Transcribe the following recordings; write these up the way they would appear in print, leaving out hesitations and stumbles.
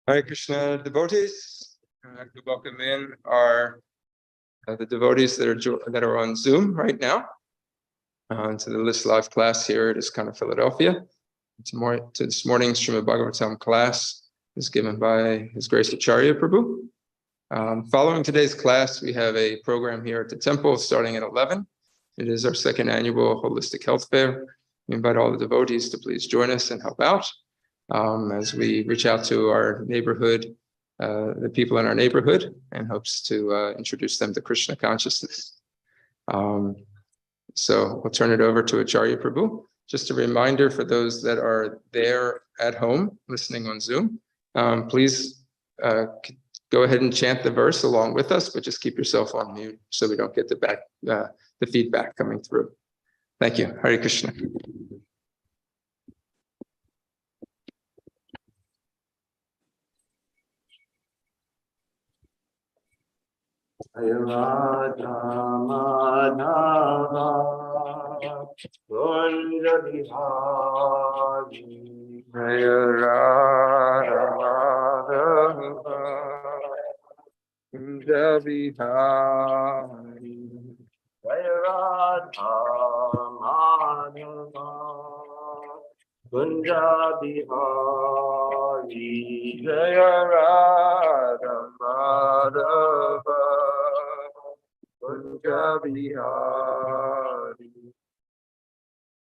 Hare Krishna devotees, I'd like to welcome in the devotees that are on Zoom right now to the List Live class here at ISKCON Philadelphia. This morning's Srimad Bhagavatam class is given by His Grace Acarya Prabhu. Following today's class, we have a program here at the temple starting at 11. It is our second annual Holistic Health Fair. We invite all the devotees to please join us and help out as we reach out to our neighborhood, the people in our neighborhood, and hopes to introduce them to Krishna consciousness. So we'll turn it over to Acharya Prabhu. Just a reminder for those that are there at home listening on Zoom, please go ahead and chant the verse along with us, but just keep yourself on mute so we don't get the feedback coming through. Thank you. Hare Krishna. Radha Madhava Kunja Bihari Radha Madhava Kunja Bihari Radha Madhava Kunja Bihari Jaya Radha Madhava Kunja Bihari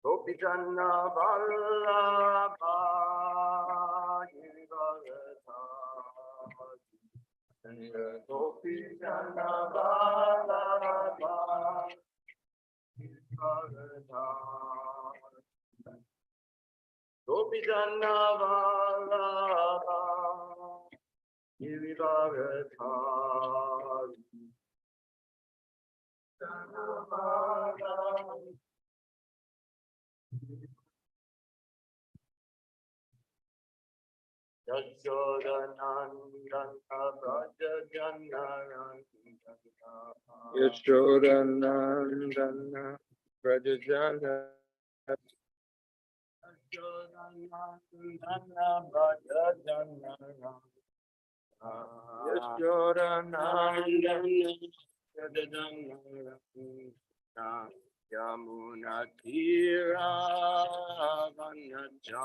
Gopi Janna Vallabha Gopi Janna Vallabha Gopi Janna Vallabha Girivaradhari Yashodanandana Braja Janarandana Yashodanandana Brajajana Yashodanandana Braja Janarandana Yashodanandana Yamuna Tira Vanachaki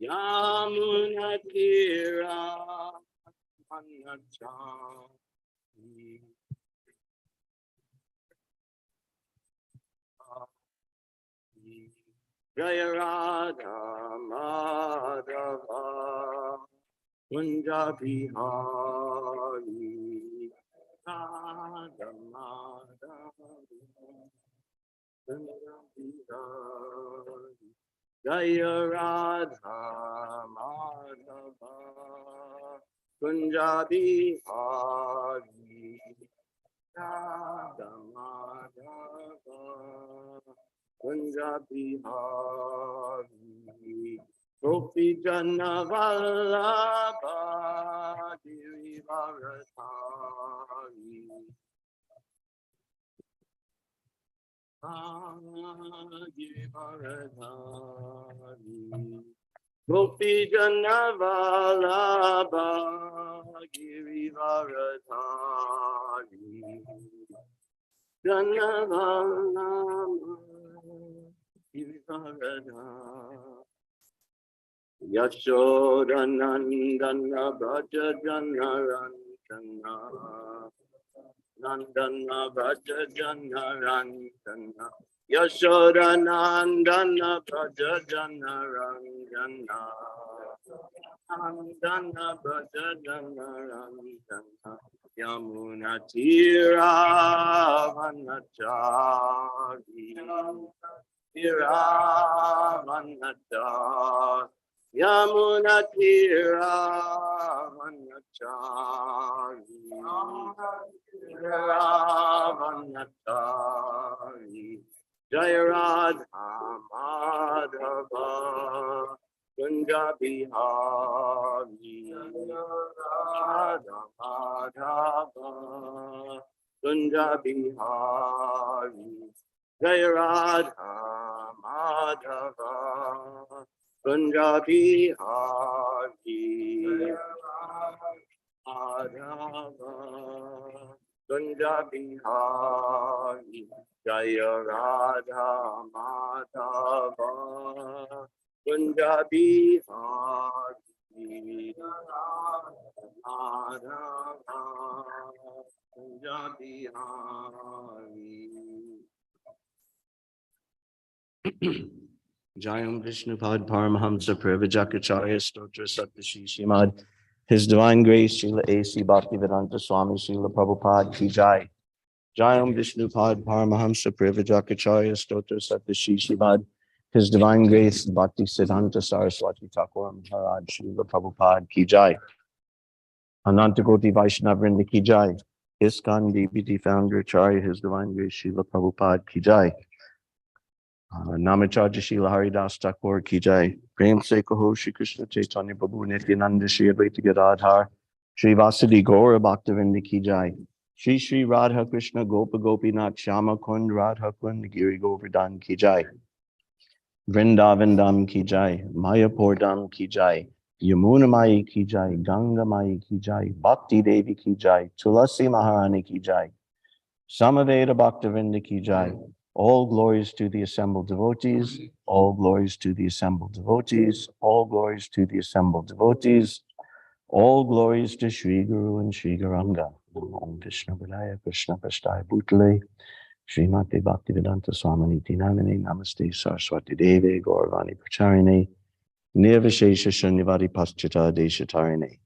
Yamuna Tira Vanachaki Jaya Radha Madhava Kunja Bihari Radha Madhava Kunja Bihari Jaya Radha Madhava Kunja Bihari Radha Madhava Kunja Bihari Gopi Janna Vallabha Girivaradhari Girivaradhari Gopi Janna Vallabha Girivaradhari Janna Vallabha Girivaradhari Yashodanandana Braja Janarandana Nandana Braja Janarandana Yashodanandana Braja Janarandana Nandana Braja Janarandana Yamuna Tira Vanachari Tira Vanachari Yamuna Tira Vanachari Tira Vanachari Jaya Radha Madhava Kunja Bihari Radha Madhava Kunja Bihari Jaya Radha Radhava Punjabi Hari Radhava Punjabi Hari Jaya Radha Madhava Punjabi Hari Radhava Punjabi Hari Jayam Vishnupad Paramahamsa Pravajakacharya Stotra Saptashi Shimad. His Divine Grace, Srila A.C. Bhaktivedanta Swami, Srila Prabhupada Ki Jai. Jayam Vishnupad Paramahamsa Pravajakacharya Stotra Saptashi Shimad. His Divine Grace, Bhakti Siddhanta Saraswati Thakur Maharaj, Srila Prabhupada Ki Jai. Anantakoti Vaishnavrinda Ki Jai. ISKCON DBT Founder Acharya, His Divine Grace, Srila Prabhupada Ki Jai. Namacharya Srila Haridas Thakur Ki Jai. Prem Se Kaho Shri Krishna Chaitanya Prabhu Nityananda Shri Advaita Gadadhar Shri Vasudi Gaura Bhaktivinoda Ki Jai. Shri Shri Radha Krishna Gopa Gopinath Shama Kund Radha Kund Giri Govardhan Ki Jai. Vrindavan Dham Ki Jai. Mayapur Dham Ki Jai. Yamuna Mai Ki Jai. Ganga Mai Ki Jai. Bhakti Devi Ki Jai. Tulasi Maharani Ki Jai. Samaveda Bhaktivinoda Ki Jai. All glories to the assembled devotees. All glories to the assembled devotees. All glories to the assembled devotees. All glories to Sri Guru and Sri Gauranga. Om Krishna Vilaya Krishna Prasthaya Bhutale. Srimati Bhaktivedanta Swaminiti Namine Namaste Saraswati Deve Gauravani Pracharine. Nirvishesha Shunyavadi Paschata Deshatarine.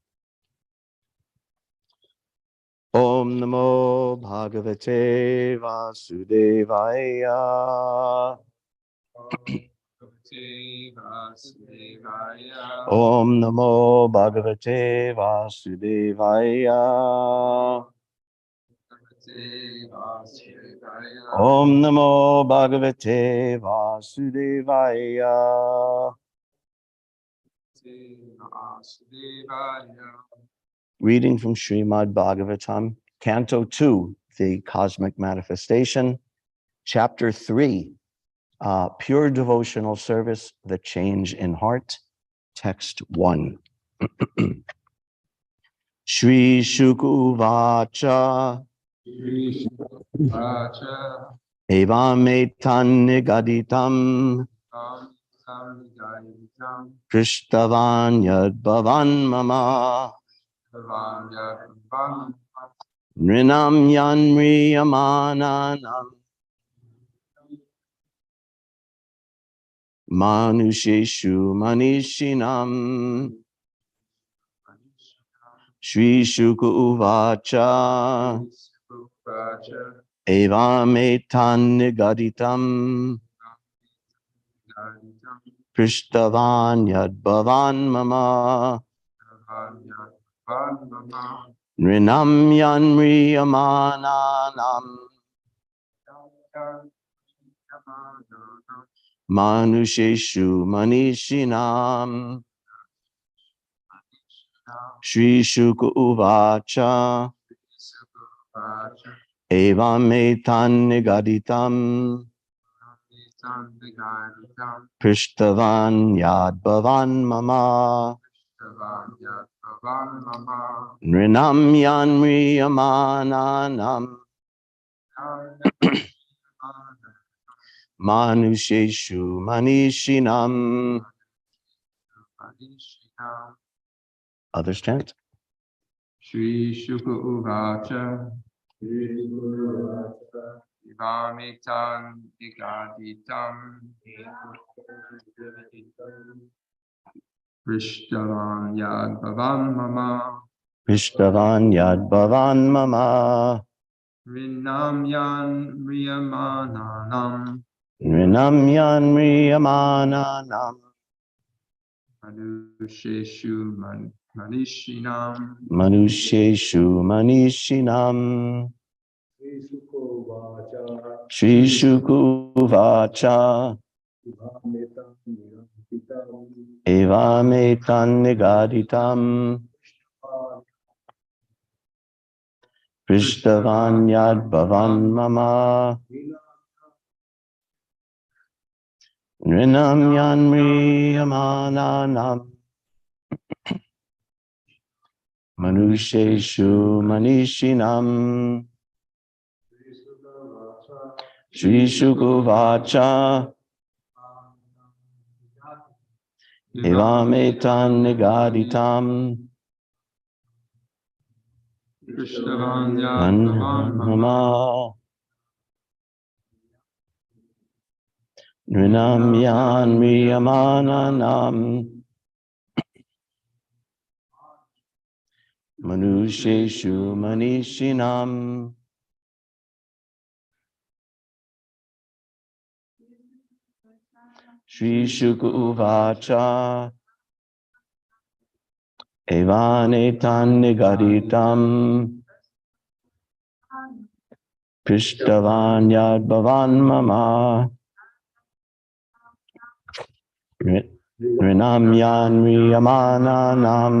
Om Namo Bhagavate Vasudevaya. Om Namo Bhagavate Vasudevaya. Om Namo Bhagavate Vasudevaya. Reading from Srimad Bhagavatam, Canto 2, The Cosmic Manifestation, Chapter 3, Pure Devotional Service, The Change in Heart, Text 1. Shri Shukuvacha Evametan Nigaditam Prishtavan Yadbhavan Mama Nrinam Yanriyamananam Manusheshu Manishinam. Shri Shuka Uvacha Evametan Nigaditam Prishtavan Yadbhavan Mama Nrinam Yanriyamananam Manusheshu Manishinam. Shri Shuka Uvacha Evametan Nigaditam Prishtavan Yadbhavan Mama Nrinam Yanriyamananam Manusheshu Manishinam. Others chant. Shri Shuka Uvacha Ivamitan Igaditam Prishtavan Yadbhavan Mama Prishtavan Yadbhavan Mama Rinam Yan Riyamananam Nrinam Yanriyamananam Manusheshu Manishinam. Manusheshu Manishinam. Shri Shukuvacha Evametan Nigaditam Prishtavan Yadbhavan Mama Nrinam yanmiyamananam manusheshu manishinam Shri Shukuvacha evametan nigaditam anhama Nrinam yanmiyamananam manusheshu manishinam Shri Shukuvacha evanetan nigaditam Pishtavan yad bhavan mama Rinam yanmiyamananam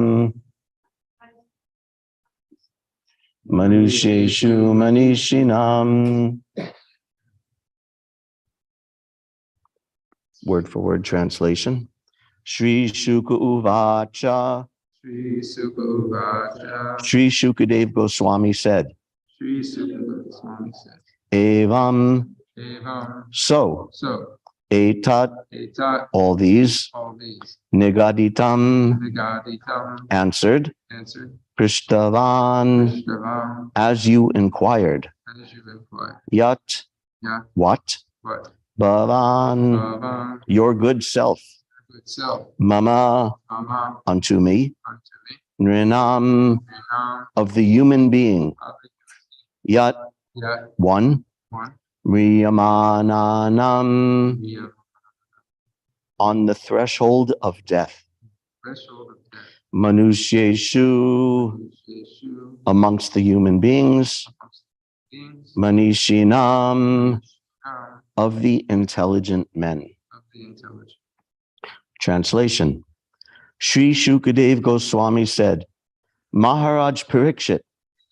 manusheshu manishinam. Word for word translation. Shri Shuka Uvacha. Sri Sukha Shri Shukadev Goswami said. Sri Sukha Goswami said. Evam. So. Etat. All these. Nigaditam. Answered. Prishtavan. As you inquired. Yat. What? Bhavan. Your good self. Mama. Unto me. Nrinam. Of the human being. Yat. One. Riyamananam. On the threshold of death. Manusheshu. Amongst the human beings. Manishinam. Of the intelligent men. Translation. Sri Shukadev Goswami said, Maharaj Parikshit,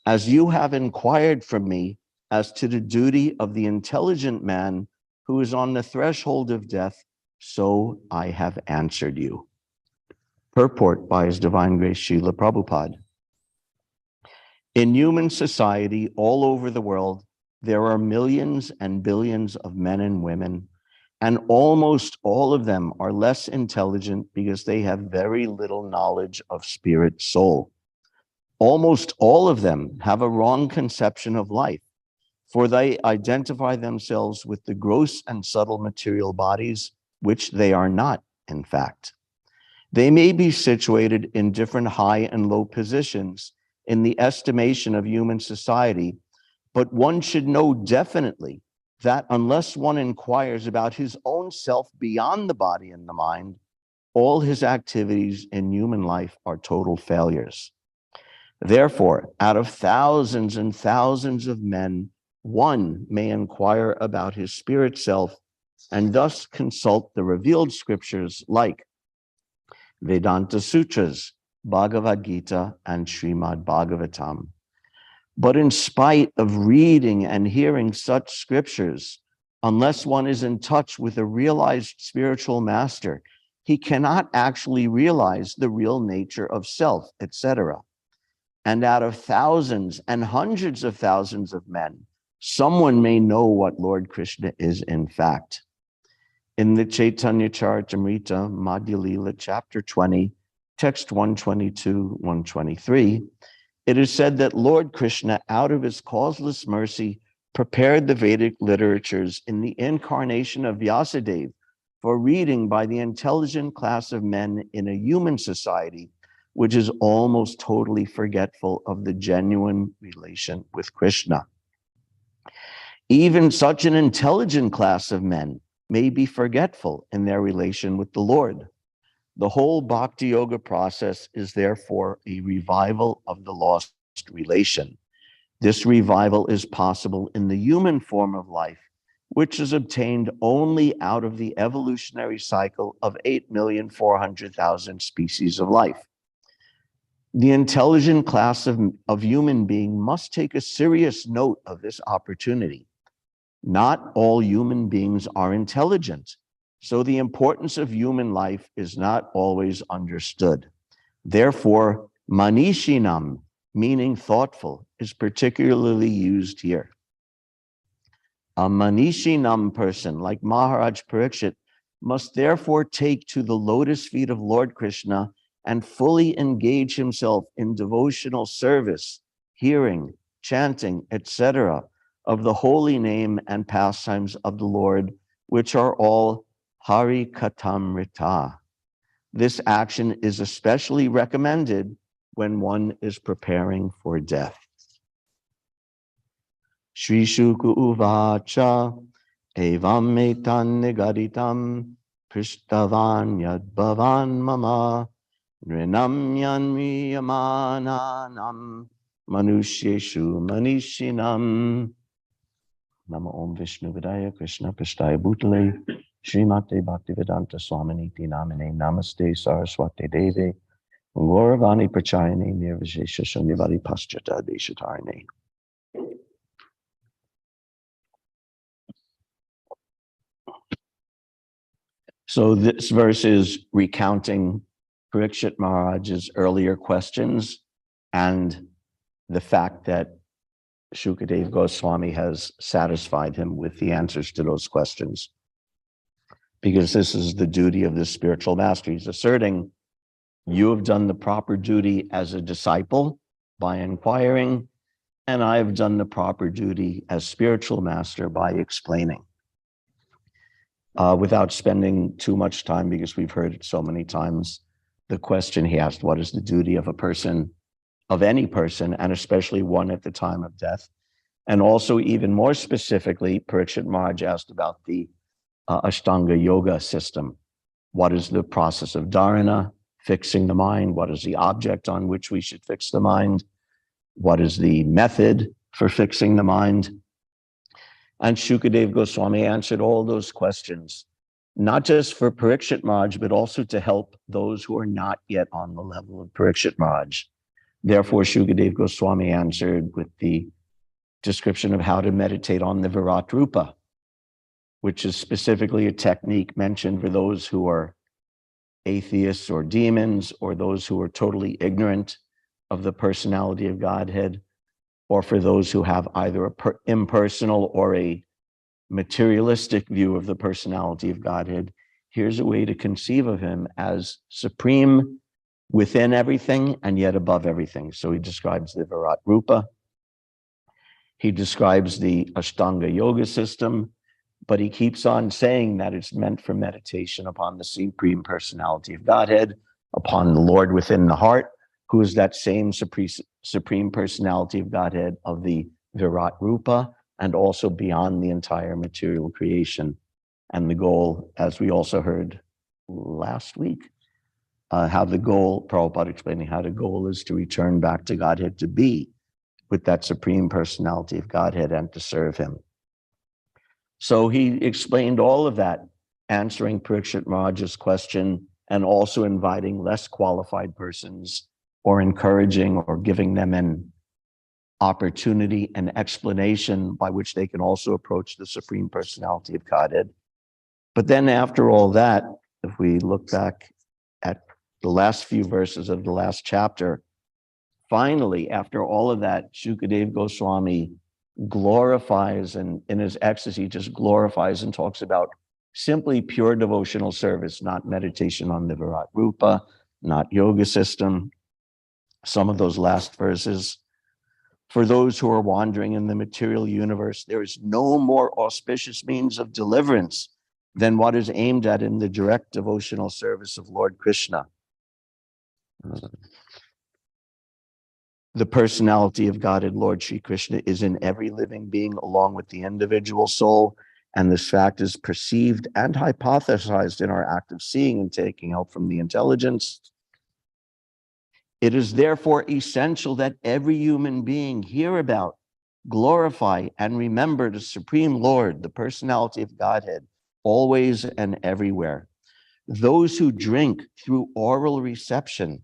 as you have inquired from me as to the duty of the intelligent man who is on the threshold of death, so I have answered you. Purport by His Divine Grace Srila Prabhupada. In human society all over the world, there are millions and billions of men and women, and almost all of them are less intelligent because they have very little knowledge of spirit soul. Almost all of them have a wrong conception of life, for they identify themselves with the gross and subtle material bodies, which they are not, in fact. They may be situated in different high and low positions in the estimation of human society, but one should know definitely that unless one inquires about his own self beyond the body and the mind, all his activities in human life are total failures. Therefore, out of thousands and thousands of men, one may inquire about his spirit self and thus consult the revealed scriptures like Vedanta Sutras, Bhagavad Gita, and Srimad Bhagavatam. But in spite of reading and hearing such scriptures, unless one is in touch with a realized spiritual master, he cannot actually realize the real nature of self, etc. And out of thousands and hundreds of thousands of men, someone may know what Lord Krishna is in fact. In the Chaitanya Charitamrita, Madhya Lila, chapter 20, text 122, 123, it is said that Lord Krishna, out of his causeless mercy, prepared the Vedic literatures in the incarnation of Vyasadeva for reading by the intelligent class of men in a human society, which is almost totally forgetful of the genuine relation with Krishna. Even such an intelligent class of men may be forgetful in their relation with the Lord. The whole bhakti yoga process is therefore a revival of the lost relation. This revival is possible in the human form of life, which is obtained only out of the evolutionary cycle of 8,400,000 species of life. The intelligent class of human being must take a serious note of this opportunity. Not all human beings are intelligent. So the importance of human life is not always understood. Therefore, manishinam, meaning thoughtful, is particularly used here. A manishinam person, like Maharaj Parikshit, must therefore take to the lotus feet of Lord Krishna and fully engage himself in devotional service, hearing, chanting, etc., of the holy name and pastimes of the Lord, which are all Hari Katamrita. This action is especially recommended when one is preparing for death. Shri Shuka Uvacha Evam Metan Nigaditam Prishtavan Yad Bhavan Mama Nrinam Yanriyamananam Manusheshu Manishinam. Nama Om Vishnu Vidaya Krishna Prasthaya Bhutale Srimate Bhaktivedanta Swaminiti Namane Namaste Saraswati Deve Gauravani Prachayane Nirvishesha Shunyavadi Paschata Deshatarane. So this verse is recounting Parikshit Maharaj's earlier questions and the fact that Shukadev Goswami has satisfied him with the answers to those questions. Because this is the duty of the spiritual master. He's asserting, you have done the proper duty as a disciple by inquiring, and I have done the proper duty as spiritual master by explaining. Without spending too much time, because we've heard it so many times, the question he asked, what is the duty of a person, of any person, and especially one at the time of death? And also, even more specifically, Parikshit Maharaj asked about the Ashtanga yoga system. What is the process of dharana, fixing the mind? What is the object on which we should fix the mind? What is the method for fixing the mind? And Shukadev Goswami answered all those questions, not just for Parikshit Maharaj, but also to help those who are not yet on the level of Parikshit Maharaj. Therefore, Shukadev Goswami answered with the description of how to meditate on the Virat Rupa, which is specifically a technique mentioned for those who are atheists or demons, or those who are totally ignorant of the personality of Godhead, or for those who have either an impersonal or a materialistic view of the personality of Godhead. Here's a way to conceive of him as supreme within everything and yet above everything. So he describes the Virat Rupa. He describes the Ashtanga yoga system, but he keeps on saying that it's meant for meditation upon the supreme personality of Godhead, upon the Lord within the heart, who is that same supreme personality of Godhead of the Virat Rupa, and also beyond the entire material creation. And the goal, as we also heard last week, how the goal, Prabhupada explaining how the goal is to return back to Godhead, to be with that supreme personality of Godhead and to serve him. So he explained all of that, answering Parikshit Maharaj's question and also inviting less qualified persons or encouraging or giving them an opportunity and explanation by which they can also approach the supreme personality of Godhead. But then after all that, if we look back at the last few verses of the last chapter, finally, after all of that, Shukadev Goswami glorifies, and in his ecstasy just glorifies and talks about simply pure devotional service, not meditation on the Virat Rupa, not yoga system. Some of those last verses. For those who are wandering in the material universe, there is no more auspicious means of deliverance than what is aimed at in the direct devotional service of Lord Krishna. The personality of Godhead, Lord Sri Krishna, is in every living being along with the individual soul, and this fact is perceived and hypothesized in our act of seeing and taking help from the intelligence. It is therefore essential that every human being hear about, glorify, and remember the Supreme Lord, the personality of Godhead, always and everywhere. Those who drink through oral reception,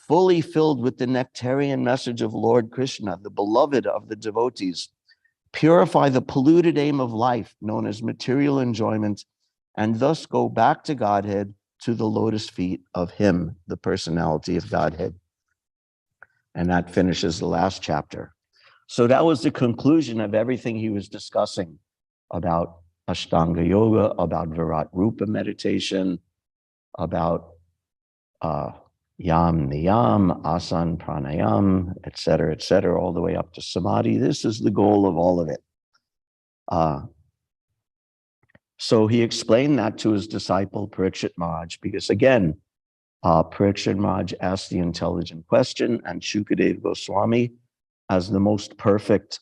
fully filled with the nectarian message of Lord Krishna, the beloved of the devotees, purify the polluted aim of life known as material enjoyment and thus go back to Godhead, to the lotus feet of him, the personality of Godhead. And that finishes the last chapter. So that was the conclusion of everything he was discussing about Ashtanga Yoga, about Virat Rupa meditation, about Yam Niyam, Asan Pranayam, et cetera, all the way up to Samadhi. This is the goal of all of it. So he explained that to his disciple Parikshit Maharaj, because again, Parikshit Maharaj asked the intelligent question, and Shukadev Goswami, as the most perfect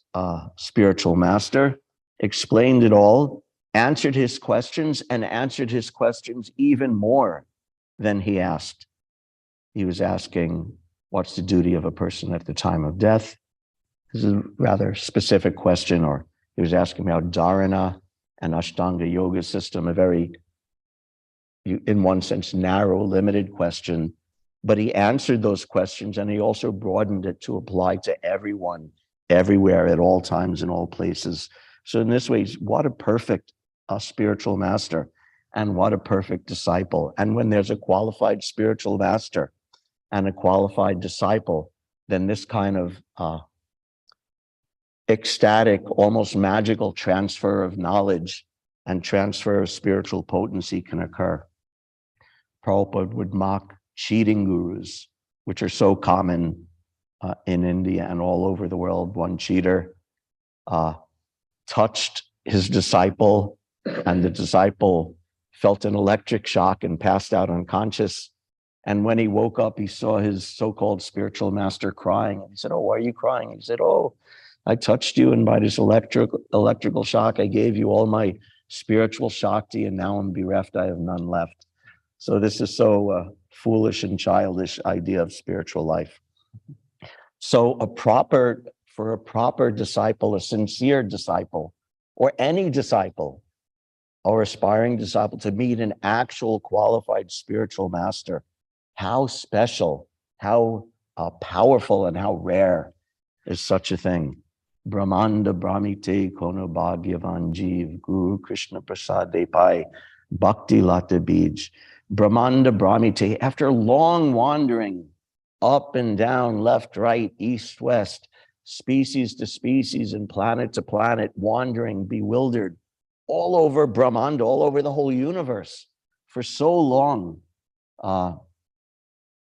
spiritual master, explained it all, answered his questions, and answered his questions even more than he asked. He was asking, what's the duty of a person at the time of death? This is a rather specific question. Or he was asking about dharana and Ashtanga yoga system, a very, in one sense, narrow, limited question. But he answered those questions, and he also broadened it to apply to everyone, everywhere, at all times, in all places. So in this way, what a perfect spiritual master, and what a perfect disciple. And when there's a qualified spiritual master and a qualified disciple, then this kind of ecstatic, almost magical transfer of knowledge and transfer of spiritual potency can occur. Prabhupada would mock cheating gurus, which are so common in India and all over the world. One cheater touched his disciple, and the disciple felt an electric shock and passed out unconscious. And when he woke up, he saw his so-called spiritual master crying. And he said, "Oh, why are you crying?" He said, "Oh, I touched you, and by this electrical shock, I gave you all my spiritual Shakti, and now I'm bereft. I have none left." So this is so foolish and childish idea of spiritual life. So for a proper disciple, a sincere disciple, or any disciple, or aspiring disciple, to meet an actual qualified spiritual master, how special, how powerful, and how rare is such a thing. Brahmanda Brahmite Kono Bhagyavan Jeev Guru Krishna Prasad Depai Bhakti Lata Bij. Brahmanda Brahmite, after long wandering up and down, left, right, east, west, species to species and planet to planet, wandering, bewildered, all over Brahmanda, all over the whole universe for so long, a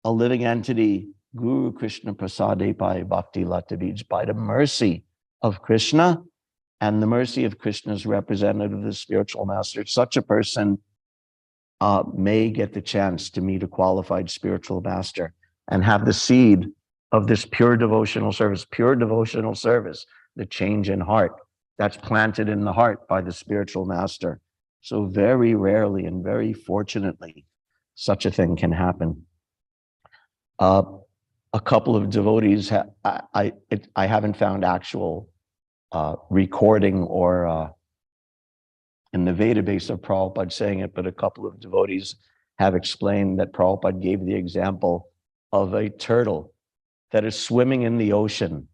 living entity, Guru Krishna Prasade Pai Bhakti Lata Bij, by the mercy of Krishna, and the mercy of Krishna's representative, the spiritual master, such a person may get the chance to meet a qualified spiritual master and have the seed of this pure devotional service, the change in heart that's planted in the heart by the spiritual master. So very rarely and very fortunately, such a thing can happen. A couple of devotees, I haven't found actual recording or in the database of Prabhupada saying it, but a couple of devotees have explained that Prabhupada gave the example of a turtle that is swimming in the ocean,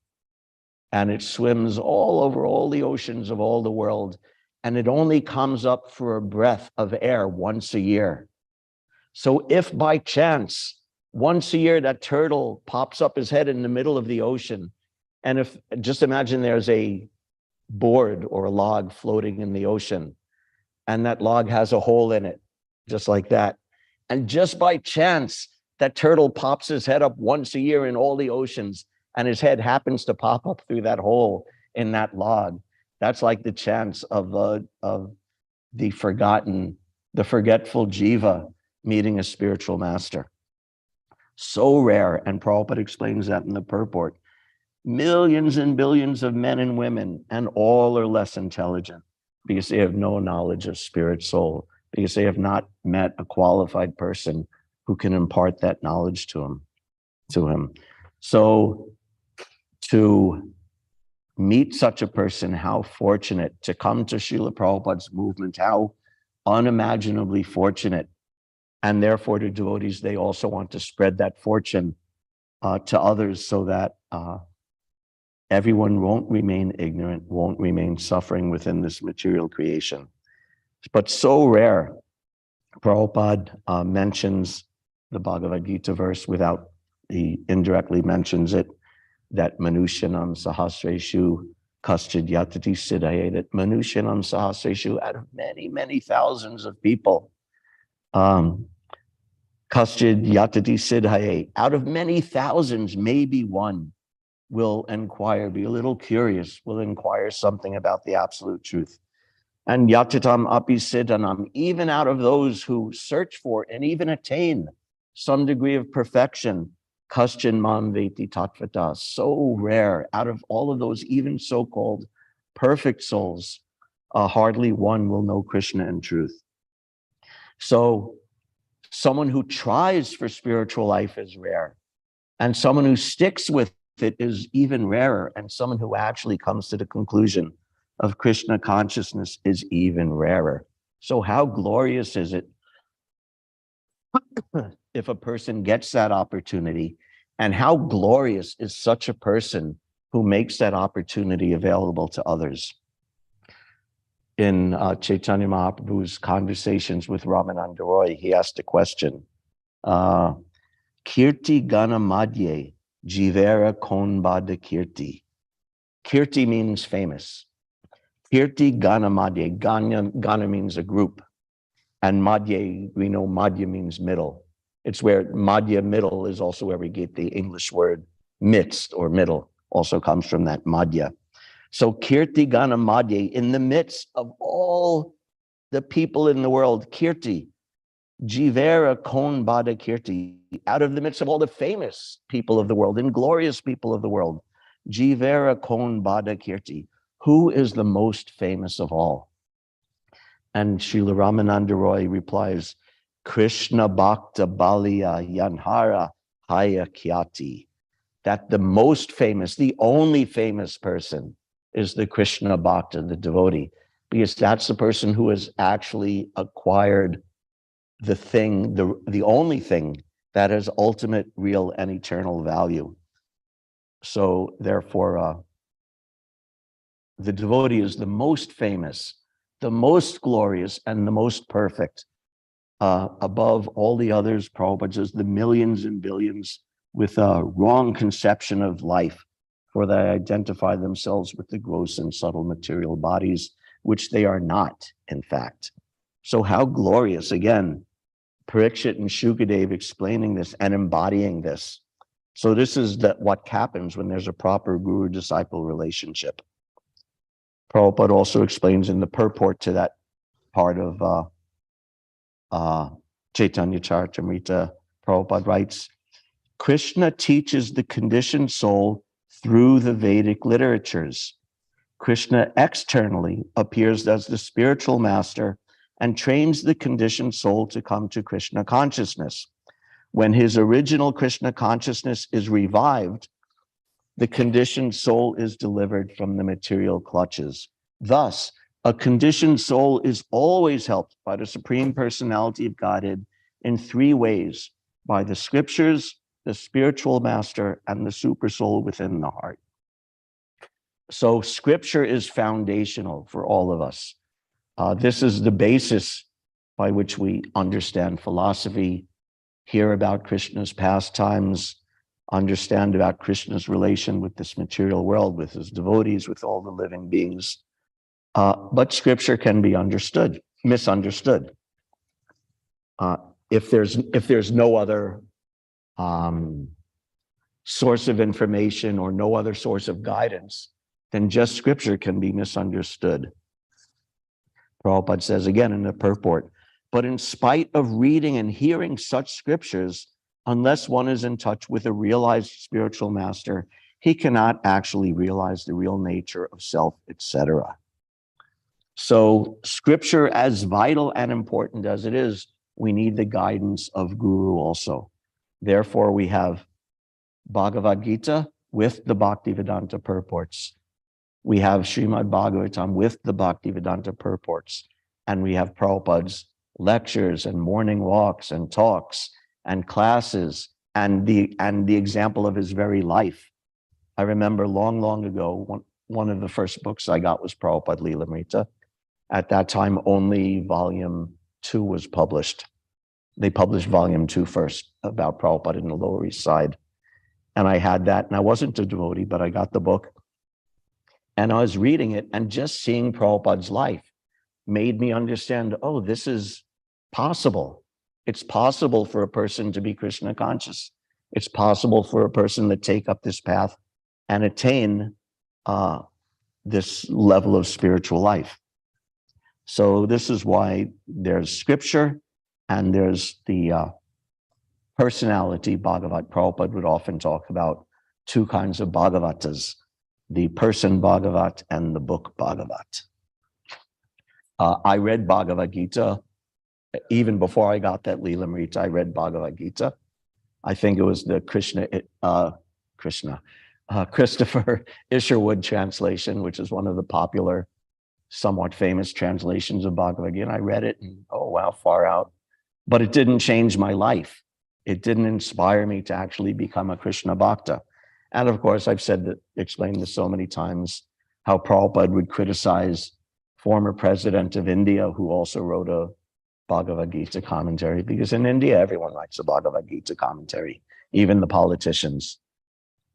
and it swims all over all the oceans of all the world, and it only comes up for a breath of air once a year. So if by chance, once a year, that turtle pops up his head in the middle of the ocean, and if, just imagine there's a board or a log floating in the ocean, and that log has a hole in it, just like that. And just by chance, that turtle pops his head up once a year in all the oceans, and his head happens to pop up through that hole in that log. That's like the chance of the forgetful jiva meeting a spiritual master. So rare, and Prabhupada explains that in the purport. Millions and billions of men and women, and all are less intelligent because they have no knowledge of spirit soul, because they have not met a qualified person who can impart that knowledge to him. So to meet such a person, how fortunate. To come to Srila Prabhupada's movement, how unimaginably fortunate. And therefore, to devotees, they also want to spread that fortune to others, so that everyone won't remain ignorant, won't remain suffering within this material creation. but so rare. Prabhupada mentions the Bhagavad Gita verse without, he indirectly mentions it, that Manushanam Sahasreshu Kaschid Yatati Siddhaye, that Manushanam Sahasreshu, out of many, many thousands of people, Kaschid Yatati Siddhaye, out of many thousands, maybe one will inquire, be a little curious, will inquire something about the absolute truth. And Yatitam Api Siddhanam, even out of those who search for and even attain some degree of perfection, Kaschin Mam Veti Tattvata, so rare. Out of all of those, even so-called perfect souls, hardly one will know Krishna in truth. So someone who tries for spiritual life is rare. And someone who sticks with it is even rarer. And someone who actually comes to the conclusion of Krishna consciousness is even rarer. So how glorious is it if a person gets that opportunity, and how glorious is such a person who makes that opportunity available to others? In Chaitanya Mahaprabhu's conversations with Ramananda Roy, he asked a question, Kirti Gana Madhye Jivera Konbada Kirti. Kirti means famous. Kirti Gana Madhye. Gana means a group. And Madhye, we know Madhya means middle. It's where Madhya, middle, is also where we get the English word midst or middle, also comes from that Madhya. So Kirti Gana Madhye, in the midst of all the people in the world, Kirti, Jivera Kon Bada Kirti, out of the midst of all the famous people of the world and glorious people of the world, Jivera Kon Bada Kirti, who is the most famous of all? And Srila Ramananda Roy replies, Krishna Bhakta Balia Yanhara Haya Kyati, that the most famous, the only famous person is the Krishna Bhakta, the devotee, because that's the person who has actually acquired the thing, the only thing that has ultimate, real, and eternal value. So therefore, the devotee is the most famous, the most glorious, and the most perfect, above all the others. Prabhupada says the millions and billions with a wrong conception of life, for they identify themselves with the gross and subtle material bodies, which they are not, in fact. So how glorious, again, Parikshit and Shukadev explaining this and embodying this. So this is what happens when there's a proper guru-disciple relationship. Prabhupada also explains in the purport to that part of Chaitanya Charitamrita, Prabhupada writes, Krishna teaches the conditioned soul through the Vedic literatures. Krishna externally appears as the spiritual master and trains the conditioned soul to come to Krishna consciousness. When his original Krishna consciousness is revived, the conditioned soul is delivered from the material clutches. Thus, a conditioned soul is always helped by the Supreme Personality of Godhead in three ways: by the scriptures, the spiritual master, and the super soul within the heart. So scripture is foundational for all of us. This is the basis by which we understand philosophy, hear about Krishna's pastimes, understand about Krishna's relation with this material world, with his devotees, with all the living beings. But scripture can be misunderstood. If there's no other source of information or no other source of guidance, then just scripture can be misunderstood. Prabhupada says again in the purport, but in spite of reading and hearing such scriptures, unless one is in touch with a realized spiritual master, he cannot actually realize the real nature of self, etc. So scripture, as vital and important as it is, we need the guidance of Guru also. Therefore, we have Bhagavad Gita with the Bhaktivedanta purports. We have Srimad Bhagavatam with the Bhaktivedanta purports. And we have Prabhupada's lectures and morning walks and talks and classes and the example of his very life. I remember long ago, one of the first books I got was Prabhupada Lilamrita. At that time, only volume 2 was published. They published volume 2 first about Prabhupada in the Lower East Side. And I had that, and I wasn't a devotee, but I got the book. And I was reading it, and just seeing Prabhupada's life made me understand, oh, this is possible. It's possible for a person to be Krishna conscious. It's possible for a person to take up this path and attain this level of spiritual life. So this is why there's scripture and there's the personality Bhagavat. Prabhupada would often talk about 2 kinds of Bhagavatas, the person Bhagavat and the book Bhagavat. I read Bhagavad Gita even before I got that Leelamrita. I read Bhagavad Gita. I think it was the Christopher Isherwood translation, which is one of the popular, somewhat famous translations of Bhagavad Gita. And I read it and, oh, wow, far out. But it didn't change my life. It didn't inspire me to actually become a Krishna Bhakta. And of course, I've explained this so many times, how Prabhupada would criticize former president of India, who also wrote a Bhagavad Gita commentary, because in India, everyone writes a Bhagavad Gita commentary, even the politicians.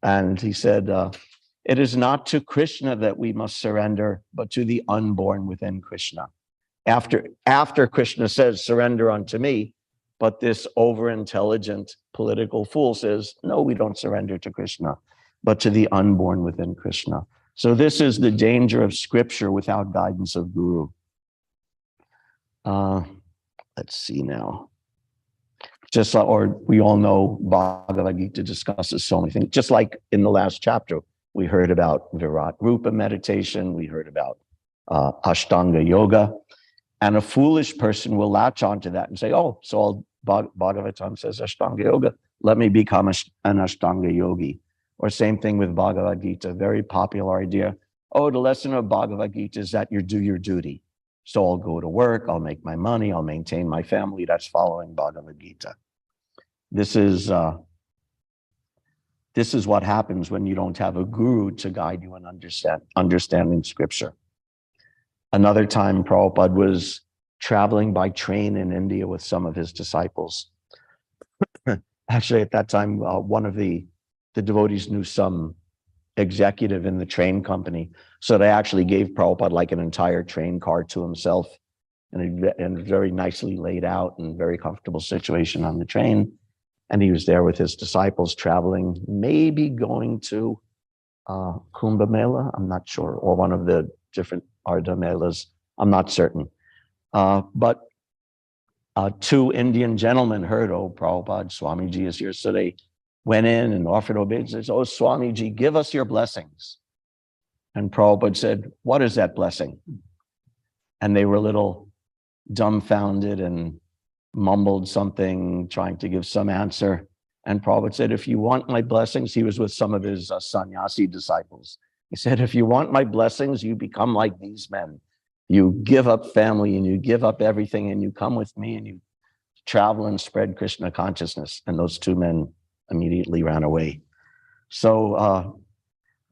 And he said, it is not to Krishna that we must surrender, but to the unborn within Krishna. After Krishna says, surrender unto me, but this over-intelligent political fool says, no, we don't surrender to Krishna, but to the unborn within Krishna. So this is the danger of scripture without guidance of guru. Let's see now. Or we all know Bhagavad Gita discusses so many things. Just like in the last chapter, we heard about Virat Rupa meditation, we heard about Ashtanga Yoga, and a foolish person will latch onto that and say, oh, so all Bhagavatam says Ashtanga Yoga, let me become an Ashtanga Yogi. Or same thing with Bhagavad Gita, very popular idea. Oh, the lesson of Bhagavad Gita is that you do your duty. So I'll go to work, I'll make my money, I'll maintain my family. That's following Bhagavad Gita. This is what happens when you don't have a guru to guide you in understanding scripture. Another time, Prabhupada was traveling by train in India with some of his disciples. Actually, at that time, one of the devotees knew some executive in the train company. So they actually gave Prabhupada like an entire train car to himself, and very nicely laid out and very comfortable situation on the train. And he was there with his disciples traveling, maybe going to Kumbh Mela, I'm not sure, or one of the different Ardha Melas, I'm not certain. But 2 Indian gentlemen heard, oh, Prabhupada, Swamiji is here. So they went in and offered obeisance. Oh, Swamiji, give us your blessings. And Prabhupada said, what is that blessing? And they were a little dumbfounded and mumbled something, trying to give some answer. And Prabhupada said, if you want my blessings, he was with some of his sannyasi disciples. He said, if you want my blessings, you become like these men. You give up family and you give up everything and you come with me and you travel and spread Krishna consciousness. And those 2 men immediately ran away. So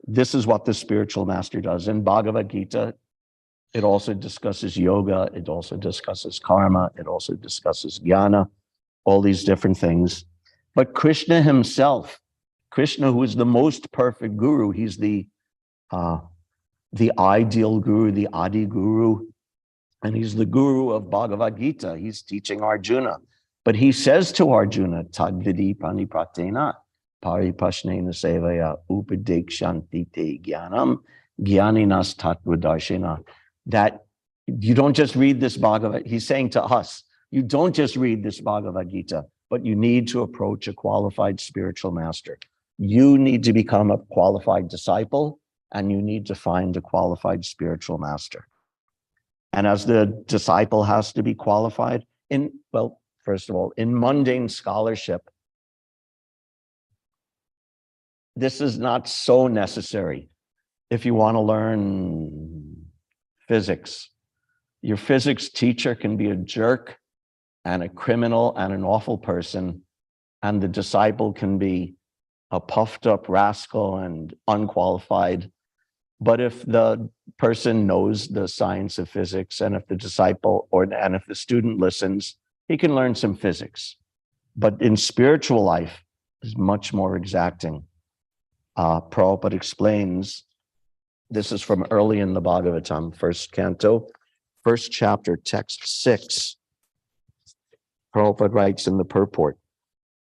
this is what the spiritual master does. In Bhagavad Gita, it also discusses yoga, it also discusses karma, it also discusses jnana, all these different things. But Krishna himself, Krishna, who is the most perfect guru, he's the ideal guru, the Adi Guru, and he's the guru of Bhagavad Gita. He's teaching Arjuna. But he says to Arjuna, Tadvidi pranipratena paripashnena sevaya upadekshanti te jnanam jnaninas tattvadarshina. That you don't just read this Bhagavad, he's saying to us, you don't just read this Bhagavad Gita, but you need to approach a qualified spiritual master. You need to become a qualified disciple, and you need to find a qualified spiritual master. And as the disciple has to be qualified first of all, in mundane scholarship, this is not so necessary. If you want to learn physics, your physics teacher can be a jerk and a criminal and an awful person, and the disciple can be a puffed up rascal and unqualified But if the person knows the science of physics, and if the disciple and if the student listens, he can learn some physics. But in spiritual life, is much more exacting. Prabhupada explains, this is from early in the Bhagavatam, first canto, first chapter, text 6. Prabhupada writes in the purport,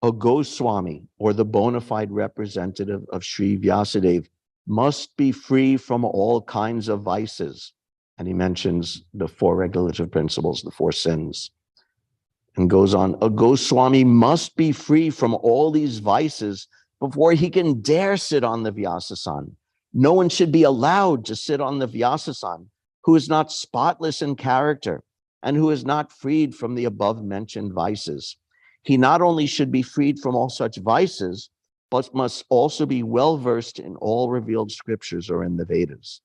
a Goswami, or the bona fide representative of Sri Vyasadeva, must be free from all kinds of vices. And he mentions the 4 regulative principles, the 4 sins. And goes on, a Goswami must be free from all these vices before he can dare sit on the Vyasasan. No one should be allowed to sit on the Vyasasan who is not spotless in character and who is not freed from the above mentioned vices. He not only should be freed from all such vices, but must also be well versed in all revealed scriptures or in the Vedas.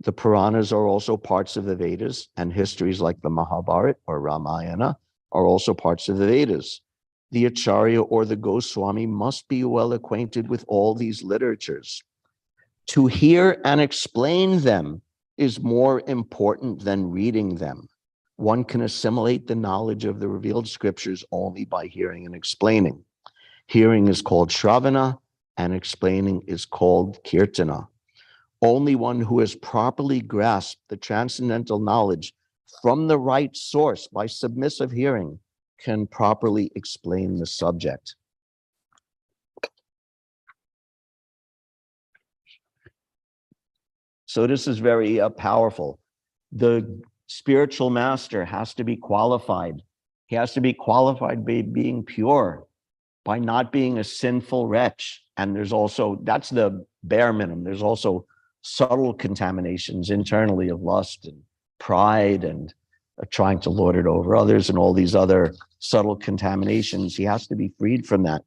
The Puranas are also parts of the Vedas, and histories like the Mahabharata or Ramayana are also parts of the Vedas. The Acharya or the Goswami must be well acquainted with all these literatures. To hear and explain them is more important than reading them. One can assimilate the knowledge of the revealed scriptures only by hearing and explaining. Hearing is called Shravana, and explaining is called Kirtana. Only one who has properly grasped the transcendental knowledge from the right source by submissive hearing can properly explain the subject. So this is very powerful. The spiritual master has to be qualified. He has to be qualified by being pure, by not being a sinful wretch. And there's also, that's the bare minimum. There's also subtle contaminations internally of lust and pride and trying to lord it over others and all these other subtle contaminations. He has to be freed from that.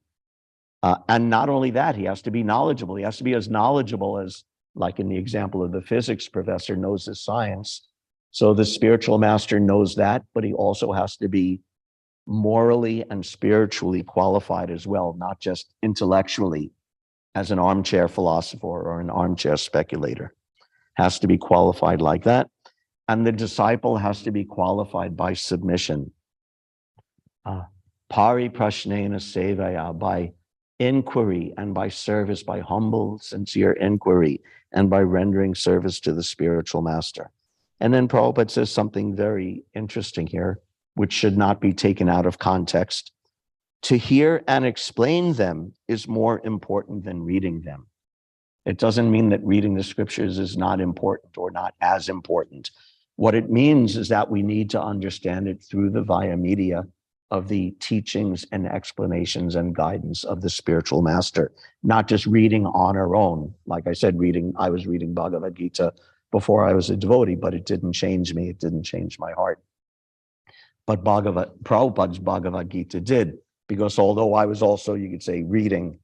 And not only that, he has to be knowledgeable. He has to be as knowledgeable as, like in the example of the physics professor, knows his science. So the spiritual master knows that, but he also has to be morally and spiritually qualified as well, not just intellectually as an armchair philosopher or an armchair speculator. Has to be qualified like that. And the disciple has to be qualified by submission. Pari prashnena sevaya, by inquiry and by service, by humble, sincere inquiry, and by rendering service to the spiritual master. And then Prabhupada says something very interesting here, which should not be taken out of context. To hear and explain them is more important than reading them. It doesn't mean that reading the scriptures is not important or not as important. What it means is that we need to understand it through the via media of the teachings and explanations and guidance of the spiritual master, not just reading on our own. Like I said, I was reading Bhagavad Gita before I was a devotee, but it didn't change me. It didn't change my heart. But Prabhupada's Bhagavad Gita did, because although I was also, you could say, reading,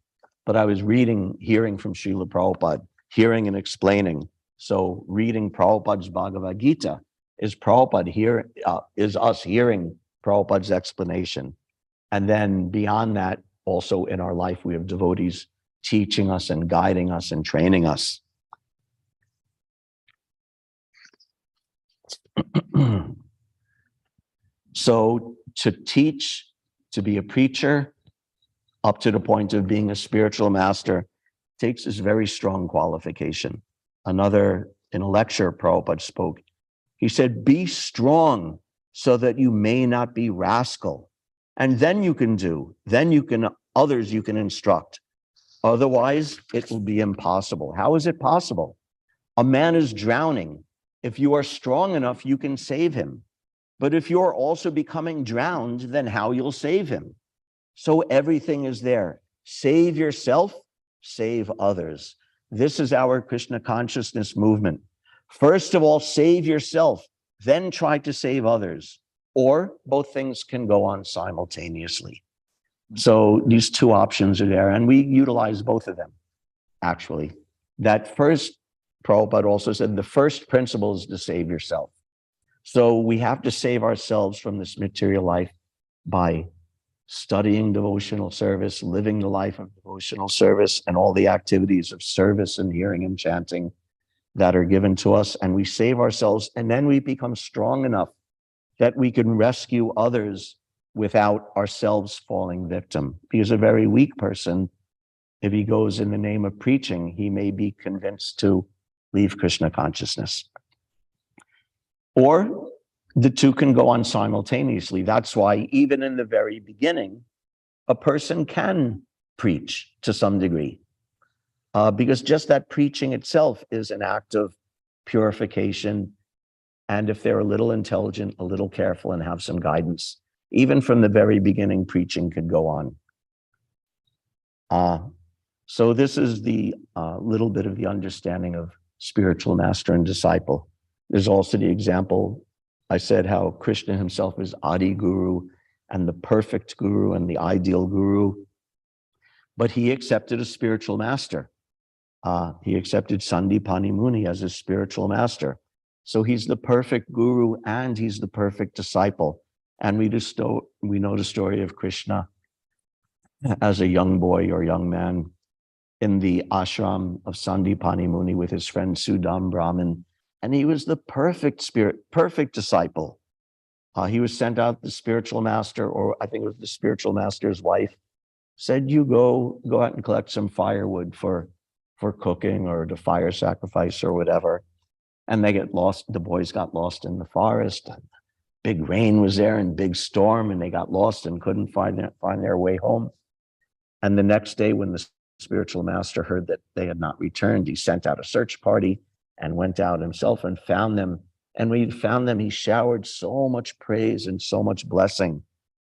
but I was reading, hearing from Srila Prabhupada, hearing and explaining. So reading Prabhupada's Bhagavad Gita is is us hearing Prabhupada's explanation. And then beyond that, also in our life, we have devotees teaching us and guiding us and training us. So to teach, to be a preacher, up to the point of being a spiritual master, takes this very strong qualification. In a lecture, Prabhupada spoke. He said, be strong so that you may not be rascal. And then you can others you can instruct. Otherwise, it will be impossible. How is it possible? A man is drowning. If you are strong enough, you can save him. But if you're also becoming drowned, then how you'll save him? So everything is there. Save yourself, save others. This is our Krishna consciousness movement. First of all, save yourself, then try to save others. Or both things can go on simultaneously. So these two options are there, and we utilize both of them, actually. That first, Prabhupada also said, the first principle is to save yourself. So we have to save ourselves from this material life by studying devotional service, living the life of devotional service, and all the activities of service and hearing and chanting, that are given to us, and we save ourselves, and then we become strong enough that we can rescue others without ourselves falling victim. Because a very weak person, if he goes in the name of preaching, he may be convinced to leave Krishna consciousness. Or the two can go on simultaneously. That's why even in the very beginning, a person can preach to some degree. Because just that preaching itself is an act of purification. And if they're a little intelligent, a little careful, and have some guidance, even from the very beginning, preaching could go on. So this is the little bit of the understanding of spiritual master and disciple. There's also the example, I said how Krishna himself is Adi Guru and the perfect guru and the ideal guru, but he accepted a spiritual master. He accepted Sandipani Muni as his spiritual master. So he's the perfect guru and he's the perfect disciple. And we know the story of Krishna as a young boy or young man in the ashram of Sandipani Muni with his friend Sudam Brahmin. And he was the perfect disciple. He was sent out, the spiritual master, or I think it was the spiritual master's wife, said, you go out and collect some firewood for cooking or the fire sacrifice or whatever. And they get lost. The boys got lost in the forest. And big rain was there and big storm, and they got lost and couldn't find their way home. And the next day, when the spiritual master heard that they had not returned, he sent out a search party and went out himself and found them. And when he found them, he showered so much praise and so much blessing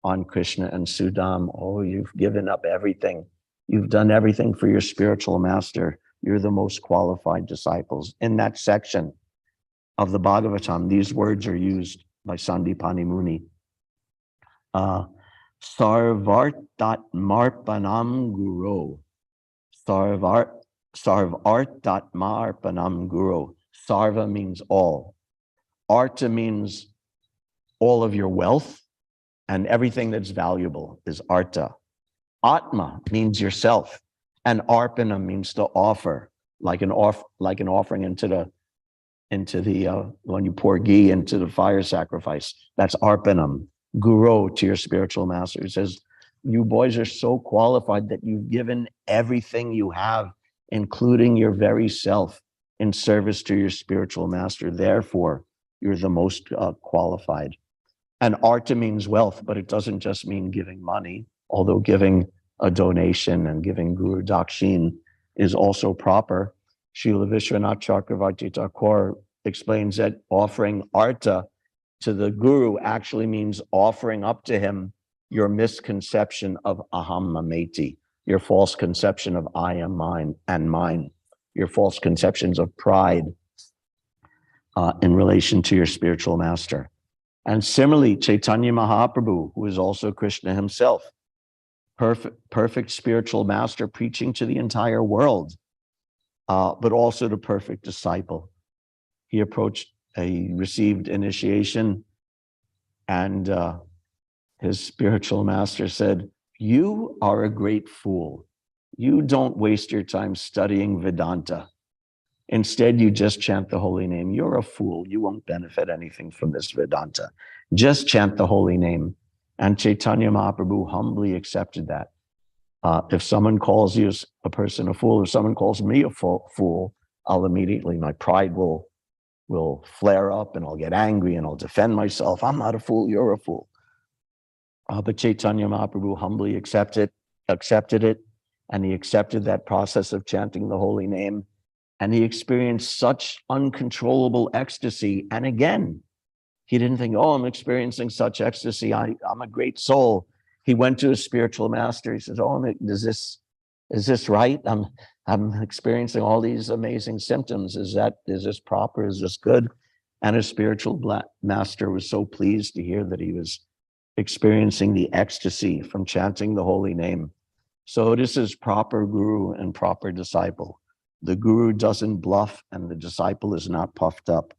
on Krishna and Sudam. Oh, you've given up everything. You've done everything for your spiritual master. You're the most qualified disciples. In that section of the Bhagavatam, these words are used by Sandipani Muni. Sarvartatmarpanam guru. Sarvartatmarpanam guru. Sarva means all. Arta means all of your wealth, and everything that's valuable is arta. Atma means yourself, and arpana means to offer, like an offering into the when you pour ghee into the fire sacrifice. That's arpanam. Guru, to your spiritual master. He says, you boys are so qualified that you've given everything you have, including your very self, in service to your spiritual master. Therefore, you're the most qualified. And arta means wealth, but it doesn't just mean giving money, although giving a donation and giving Guru Dakshin is also proper. Srila Vishwanath Chakravarti Thakur explains that offering arta to the Guru actually means offering up to him your misconception of aham mameti, your false conception of I am mine and mine, your false conceptions of pride in relation to your spiritual master. And similarly, Chaitanya Mahaprabhu, who is also Krishna himself, perfect spiritual master preaching to the entire world, but also the perfect disciple. He received initiation, and his spiritual master said, you are a great fool. You don't waste your time studying Vedanta. Instead, you just chant the holy name. You're a fool. You won't benefit anything from this Vedanta. Just chant the holy name. And Chaitanya Mahaprabhu humbly accepted that. If someone calls you a person a fool, if someone calls me a fool, I'll immediately, my pride will flare up and I'll get angry and I'll defend myself. I'm not a fool, you're a fool. But Chaitanya Mahaprabhu humbly accepted it, and he accepted that process of chanting the holy name, and he experienced such uncontrollable ecstasy. And again, he didn't think, oh, I'm experiencing such ecstasy, I'm a great soul. He went to his spiritual master. He says, oh, is this right? I'm experiencing all these amazing symptoms. Is this proper? Is this good? And his spiritual master was so pleased to hear that he was experiencing the ecstasy from chanting the holy name. So this is proper guru and proper disciple. The guru doesn't bluff and the disciple is not puffed up.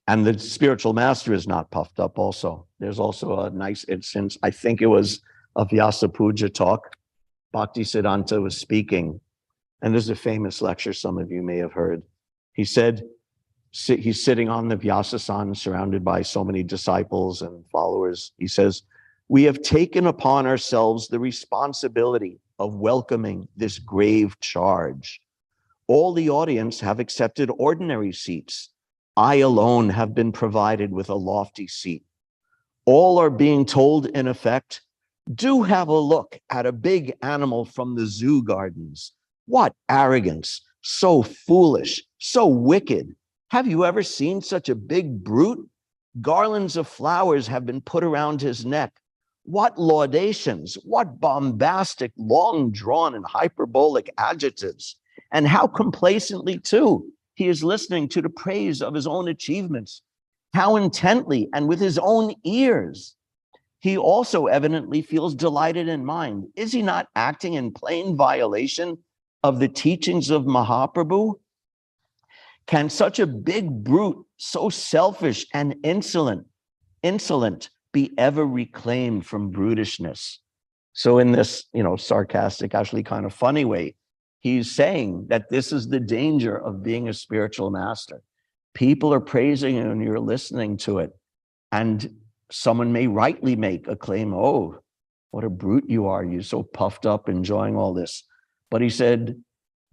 And the spiritual master is not puffed up also. There's also a nice instance, I think it was a Vyasa Puja talk. Bhaktisiddhanta was speaking, And this is a famous lecture some of you may have heard. He said, he's sitting on the Vyasasana surrounded by so many disciples and followers. He says, we have taken upon ourselves the responsibility of welcoming this grave charge. All the audience have accepted ordinary seats. I alone have been provided with a lofty seat. All are being told, in effect, do have a look at a big animal from the zoo gardens. What arrogance, so foolish, so wicked. Have you ever seen such a big brute? Garlands of flowers have been put around his neck. What laudations, what bombastic, long-drawn and hyperbolic adjectives. And how complacently, too, he is listening to the praise of his own achievements. How intently and with his own ears. He also evidently feels delighted in mind. Is he not acting in plain violation of the teachings of Mahaprabhu? Can such a big brute, so selfish and insolent, be ever reclaimed from brutishness? So in this, sarcastic, actually kind of funny way, he's saying that this is the danger of being a spiritual master. People are praising you and you're listening to it. And someone may rightly make a claim, oh, what a brute you are. You're so puffed up, enjoying all this. But he said,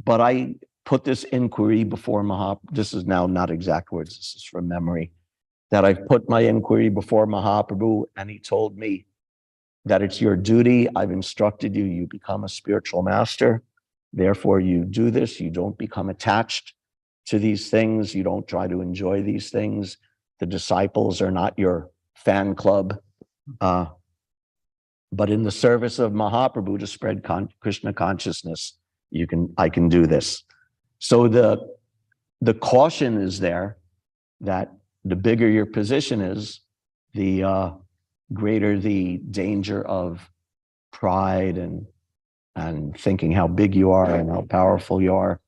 but I put this inquiry before Mahaprabhu. This is now not exact words, this is from memory. That I've put my inquiry before Mahaprabhu, and he told me that it's your duty. I've instructed you, you become a spiritual master. Therefore, you do this. You don't become attached to these things. You don't try to enjoy these things. The disciples are not your fan club. But in the service of Mahaprabhu to spread Krishna consciousness, I can do this. So the caution is there that the bigger your position is, the greater the danger of pride and thinking how big you are and how powerful you are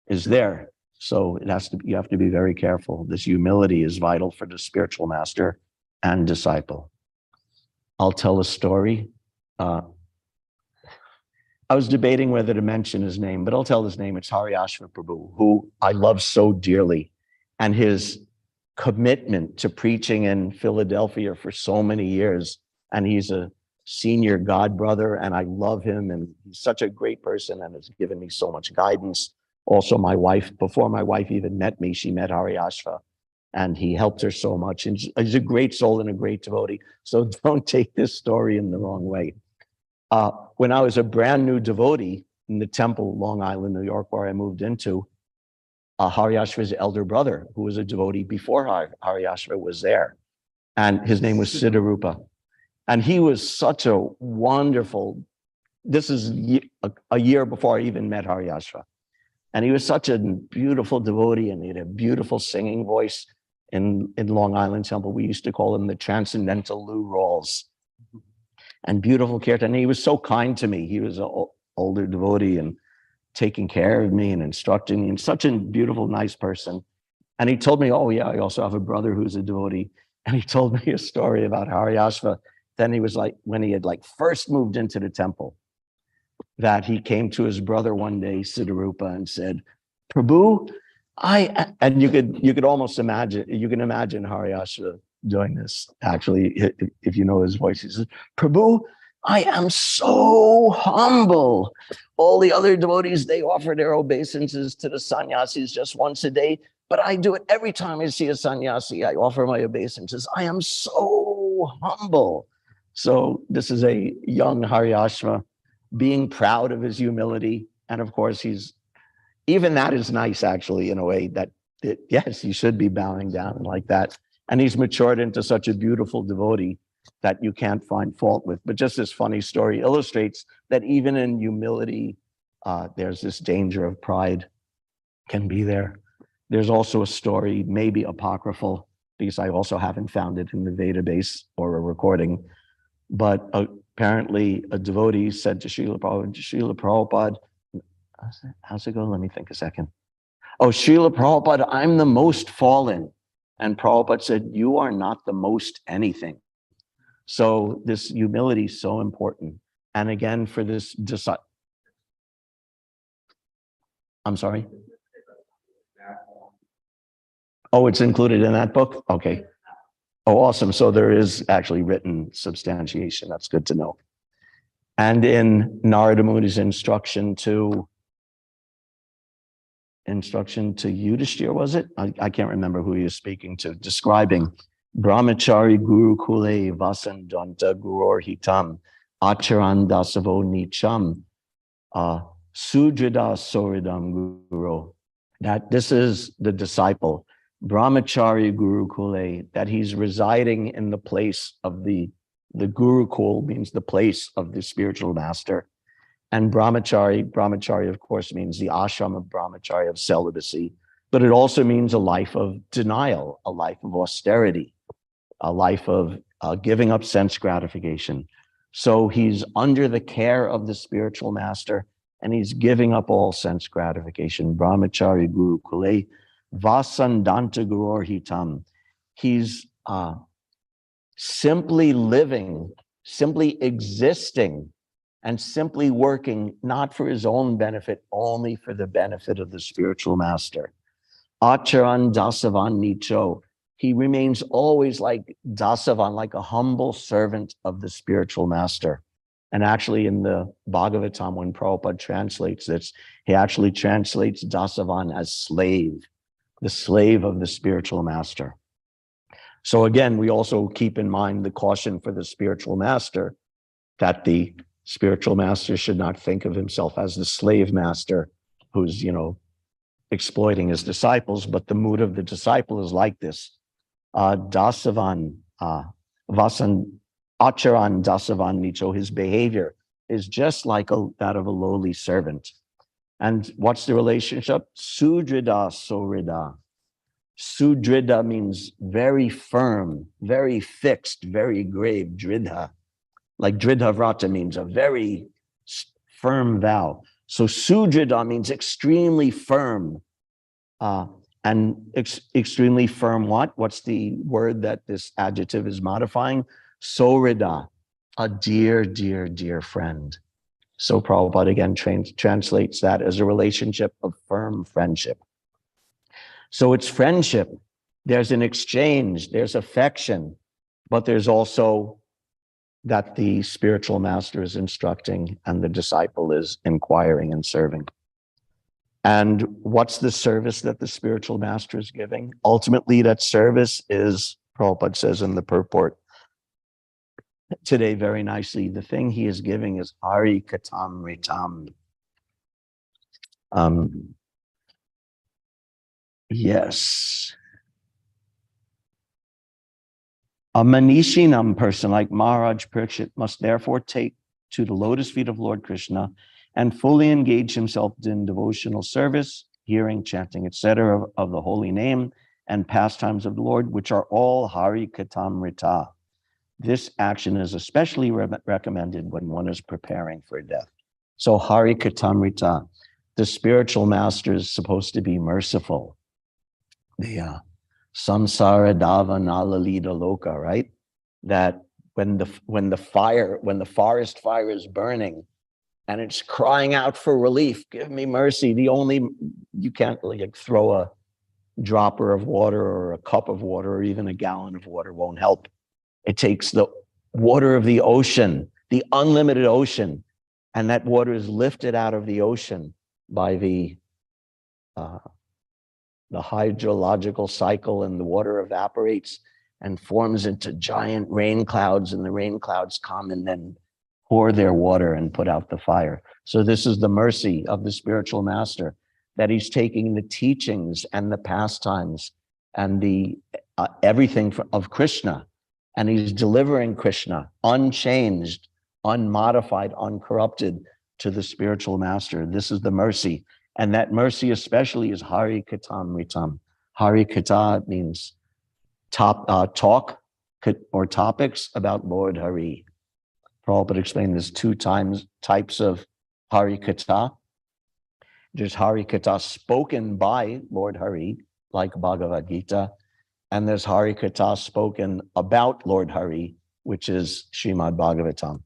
is there. So you have to be very careful. This humility is vital for the spiritual master and disciple. I'll tell a story. I was debating whether to mention his name, but I'll tell his name. It's Haryashva Prabhu, who I love so dearly. And his commitment to preaching in Philadelphia for so many years. And he's a senior god brother, and I love him. And he's such a great person and has given me so much guidance. Also, my wife, before my wife even met me, she met Haryashva, and he helped her so much. And he's a great soul and a great devotee. So don't take this story in the wrong way. When I was a brand new devotee in the temple, Long Island, New York, where I moved into, Haryashva's elder brother, who was a devotee before Haryashva was there, and his name was Siddharupa. And he was such a wonderful, this is a year before I even met Haryashva. And he was such a beautiful devotee, and he had a beautiful singing voice in Long Island Temple. We used to call him the Transcendental Lou Rawls. And beautiful kirtan. And he was so kind to me. He was an older devotee and taking care of me and instructing me, and such a beautiful, nice person. And he told me, oh yeah, I also have a brother who's a devotee. And he told me a story about Haryashva. Then he was like, when he had first moved into the temple, that he came to his brother one day, Siddharupa, and said, Prabhu, and you could almost imagine, you can imagine Haryashva doing this, actually, if you know his voice. He says, Prabhu, I am so humble. All the other devotees, they offer their obeisances to the sannyasis just once a day, but I do it every time I see a sannyasi. I offer my obeisances. I am so humble. So this is a young Haryashva being proud of his humility. And of course, even that is nice, actually, in a way that, yes, he should be bowing down like that. And he's matured into such a beautiful devotee that you can't find fault with. But just this funny story illustrates that even in humility, there's this danger of pride can be there. There's also a story, maybe apocryphal, because I also haven't found it in the database or a recording. But apparently a devotee said to Srila Prabhupada, how's it go? Let me think a second. Oh, Srila Prabhupada, I'm the most fallen. And Prabhupada said, you are not the most anything. So this humility is so important. And again, for this disciple, I'm sorry. Oh, it's included in that book? Okay. Oh, awesome. So there is actually written substantiation. That's good to know. And in Narada Muni's instruction to Yudhishthira, was it? I can't remember who he was speaking to, describing Brahmachari Guru Kule Vasandanta Guror Hitam Acharan Dasavo Nicham Sujrida Soridam Guru. That this is the disciple, Brahmachari Guru Kule, that he's residing in the place of the Gurukul means the place of the spiritual master. And brahmachari, of course, means the ashram of brahmachari, of celibacy, but it also means a life of denial, a life of austerity, a life of giving up sense gratification. So he's under the care of the spiritual master, and he's giving up all sense gratification. Brahmachari Guru Kule, Vasandanta Guror Hitam. He's simply living, simply existing, and simply working not for his own benefit, only for the benefit of the spiritual master. Acharan Dasavan Nicho. He remains always like Dasavan, like a humble servant of the spiritual master. And actually in the Bhagavatam, when Prabhupada translates this, he actually translates Dasavan as slave, the slave of the spiritual master. So again, we also keep in mind the caution for the spiritual master that the spiritual master should not think of himself as the slave master who's, exploiting his disciples, but the mood of the disciple is like this. Dasavan, Vasan, Acharan Dasavan Nicho, his behavior is just like that of a lowly servant. And what's the relationship? Sudrida Sorida. Sudrida means very firm, very fixed, very grave, dridha. Like Dridha Vrata means a very firm vow. So Sudrida means extremely firm. And extremely firm what? What's the word that this adjective is modifying? Sorida, a dear, dear, dear friend. So Prabhupada again translates that as a relationship of firm friendship. So it's friendship. There's an exchange, there's affection, but there's also that the spiritual master is instructing and the disciple is inquiring and serving. And what's the service that the spiritual master is giving? Ultimately, that service is, Prabhupada says in the purport today very nicely, the thing he is giving is Hari Katam Ritam. Yes. A Manishinam person like Maharaj Parikshit must therefore take to the lotus feet of Lord Krishna and fully engage himself in devotional service, hearing, chanting, etc. of the holy name and pastimes of the Lord, which are all Hari Katamrita. This action is especially recommended when one is preparing for death. So Hari Katamrita, the spiritual master is supposed to be merciful. The samsara dava nalalita loka, right? That when the forest fire is burning and it's crying out for relief, give me mercy. You can't like throw a dropper of water or a cup of water or even a gallon of water won't help. It takes the water of the ocean, the unlimited ocean, and that water is lifted out of the ocean by the hydrological cycle, and the water evaporates and forms into giant rain clouds, and the rain clouds come and then pour their water and put out the fire. So this is the mercy of the spiritual master, that he's taking the teachings and the pastimes and the everything of Krishna, and he's delivering Krishna unchanged, unmodified, uncorrupted to the spiritual master. This is the mercy. And that mercy especially is Hari Katamritam. Hari Kata means talk or topics about Lord Hari. Prabhupada explained there's two types of Hari Kata. There's Hari Kata spoken by Lord Hari, like Bhagavad Gita, and there's Hari Kata spoken about Lord Hari, which is Srimad Bhagavatam.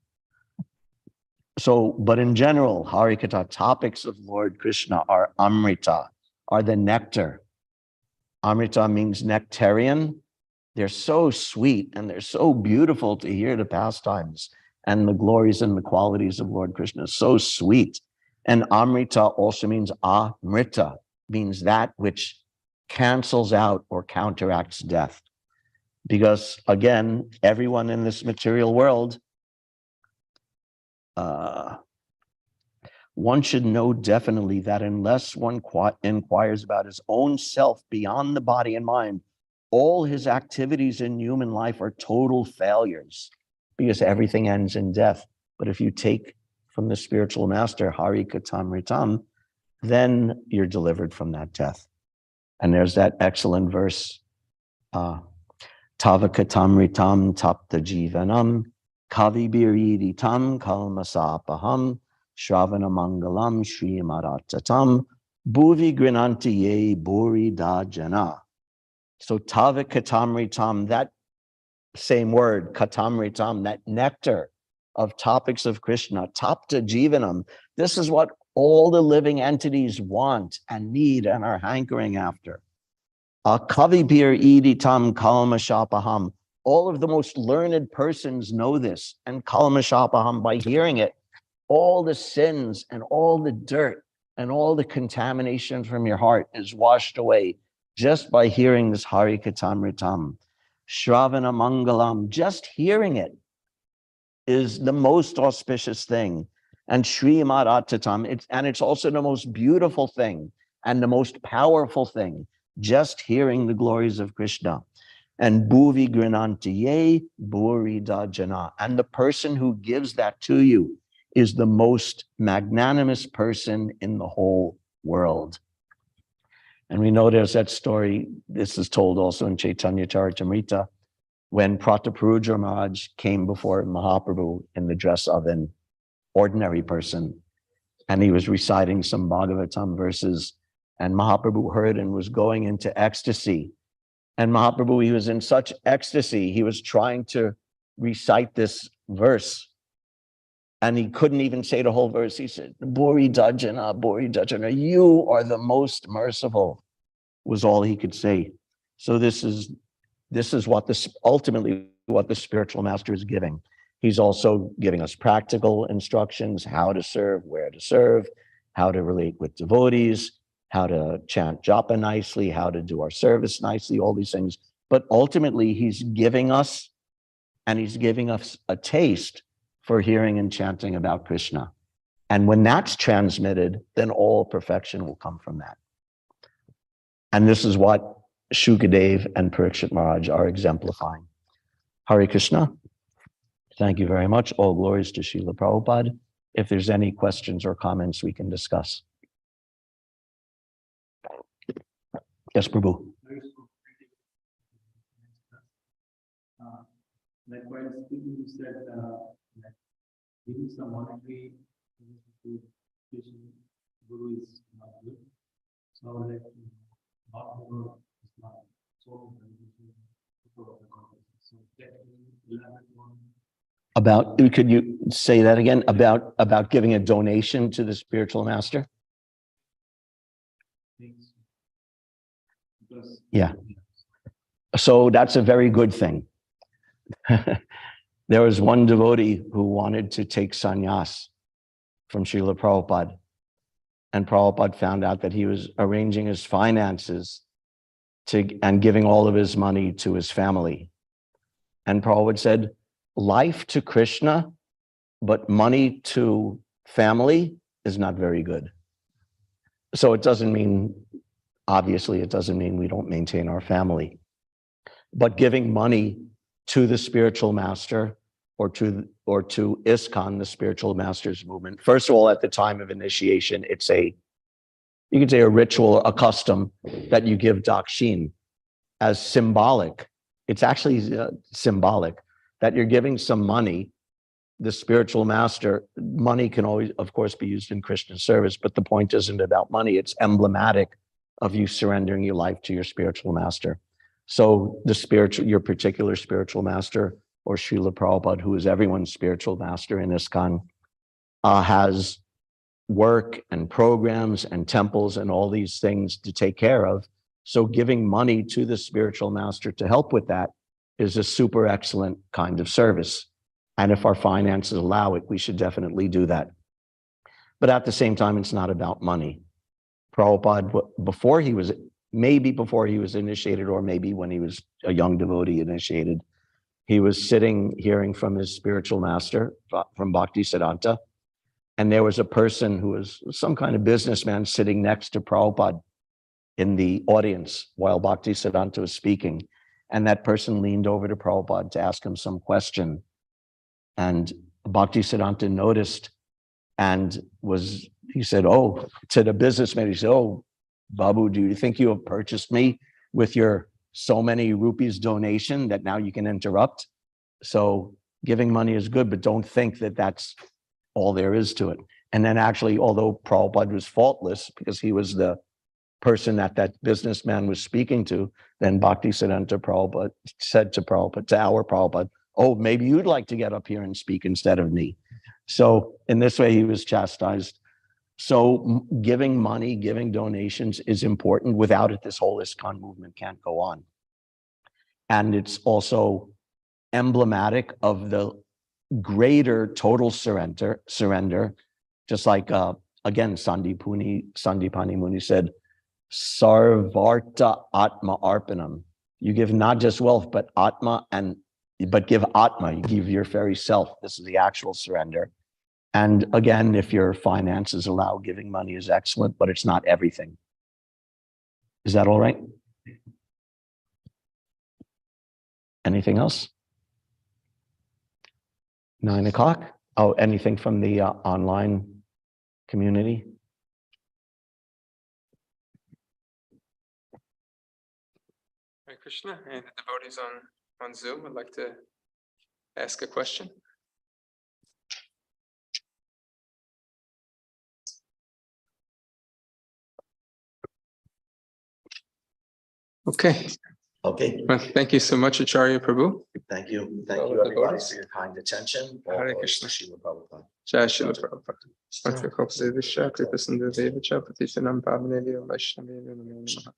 So, but in general, Harikatha topics of Lord Krishna are Amrita, are the nectar. Amrita means nectarian. They're so sweet and they're so beautiful to hear the pastimes and the glories and the qualities of Lord Krishna. So sweet. And Amrita also means Amrita, means that which cancels out or counteracts death. Because again, everyone in this material world, one should know definitely that unless one inquires about his own self beyond the body and mind, all his activities in human life are total failures because everything ends in death. But if you take from the spiritual master, Hari Katam Ritam, then you're delivered from that death. And there's that excellent verse, Tava Katam Ritam Tapta Jivanam, Kavi Biriditam Kalmasapaham, Shravana Mangalam Shri Maratatam, Bhuvi Grinanti Ye Buri Da Jana. So Tava Katamritam, that same word, Katamritam, that nectar of topics of Krishna, Tapta Jivanam. This is what all the living entities want and need and are hankering after. Kavibir Iditam Kalmashapaham. All of the most learned persons know this, and Kalmashapaham, by hearing it, all the sins and all the dirt and all the contamination from your heart is washed away just by hearing this Hari Katamritam. Shravana Mangalam, just hearing it is the most auspicious thing. And Shri Maratatam, and it's also the most beautiful thing and the most powerful thing, just hearing the glories of Krishna. And Bhuvi Grinantiye Bhuri Dajana. And the person who gives that to you is the most magnanimous person in the whole world. And we know there's that story, this is told also in Chaitanya Charitamrita, when Prataparudra Maharaj came before Mahaprabhu in the dress of an ordinary person, and he was reciting some Bhagavatam verses, and Mahaprabhu heard and was going into ecstasy. And Mahaprabhu, he was in such ecstasy, he was trying to recite this verse, and he couldn't even say the whole verse. He said, Bori Dajana, you are the most merciful, was all he could say. So this is what this ultimately what the spiritual master is giving. He's also giving us practical instructions, how to serve, where to serve, how to relate with devotees, how to chant japa nicely, how to do our service nicely, all these things. But ultimately, he's giving us a taste for hearing and chanting about Krishna. And when that's transmitted, then all perfection will come from that. And this is what Shukadev and Parikshit Maharaj are exemplifying. Hare Krishna. Thank you very much. All glories to Srila Prabhupada. If there's any questions or comments, we can discuss. Yes, Prabhu. Like while speaking, you said that giving some monetary to Guru is not good. So I would like to not Guru is not so so that we elaborate on About, could you say that again? About giving a donation to the spiritual master? things because Yeah. So that's a very good thing. There was one devotee who wanted to take sannyas from Srila Prabhupada. And Prabhupada found out that he was arranging his finances and giving all of his money to his family. And Prabhupada said, life to Krishna, but money to family is not very good. So it doesn't mean, obviously, it doesn't mean we don't maintain our family. But giving money to the spiritual master or to ISKCON, the spiritual masters movement. First of all, at the time of initiation, you could say a ritual, a custom that you give dakshin as symbolic. It's actually symbolic that you're giving some money. The spiritual master, money can always, of course, be used in Christian service, but the point isn't about money. It's emblematic of you surrendering your life to your spiritual master. So your particular spiritual master, or Srila Prabhupada, who is everyone's spiritual master in ISKCON, has work and programs and temples and all these things to take care of. So giving money to the spiritual master to help with that is a super excellent kind of service. And if our finances allow it, we should definitely do that. But at the same time, it's not about money. Prabhupada, before he was initiated, or maybe when he was a young devotee initiated, he was sitting hearing from his spiritual master, from Bhaktisiddhanta, and there was a person who was some kind of businessman sitting next to Prabhupada in the audience while Bhaktisiddhanta was speaking. And that person leaned over to Prabhupada to ask him some question. And Bhaktisiddhanta noticed and he said, oh, to the businessman, he said, oh, Babu, do you think you have purchased me with your so many rupees donation that now you can interrupt? So giving money is good, but don't think that that's all there is to it. And then actually, although Prabhupada was faultless because he was the person that businessman was speaking to, then Bhaktisiddhanta Prabhupada said to our Prabhupada, oh, maybe you'd like to get up here and speak instead of me. So in this way, he was chastised. So giving money, giving donations is important. Without it, this whole ISKCON movement can't go on. And it's also emblematic of the greater total surrender, just like, again, Sandipani Muni said, Sarvarta Atma Arpanam. You give not just wealth, but Atma, but give Atma, you give your very self. This is the actual surrender. And again, if your finances allow, giving money is excellent, but it's not everything. Is that all right? Anything else? 9 o'clock? Oh, anything from the online community? Hare Krishna, and the devotees on Zoom would like to ask a question. Okay, Okay, well, thank you so much, Acharya Prabhu. thank you. Thank Thank you, you, everybody, everybody, for for your kind attention. Hare Krishna. Srila Prabhupada. Jai Srila Prabhupada. Mantra Kopse Visha Kripa Sindhu Deva Chapati Sanam Pavane Vaishnava Namo Namaha.